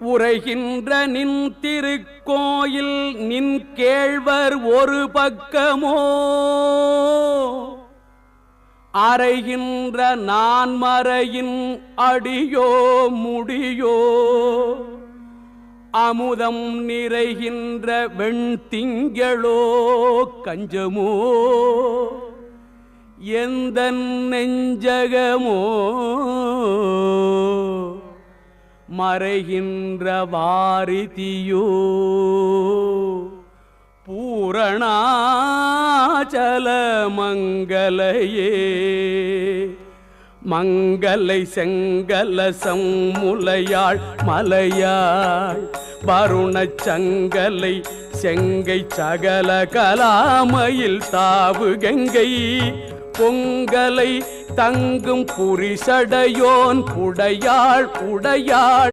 உரைகின்ற நின் திருக்கோயில் நின் கேழ்வர் ஒரு பக்கமோ அறைகின்ற நான் மறையின் அடியோ முடியோ அமுதம் நிறைகின்ற வெண்திங்களோ கஞ்சமோ எந்த நெஞ்சகமோ மறைகின்ற வாரிதியோ பூரணாச்சல மங்கலையே மங்கலை செங்கலசம் முலையாள் மலையாள் வருணச் சங்கலை செங்கை சகல கலாமையில் தாவு கங்கை பொங்கலை தங்கும் புரிசடையோன் புடையாள் உடையாள்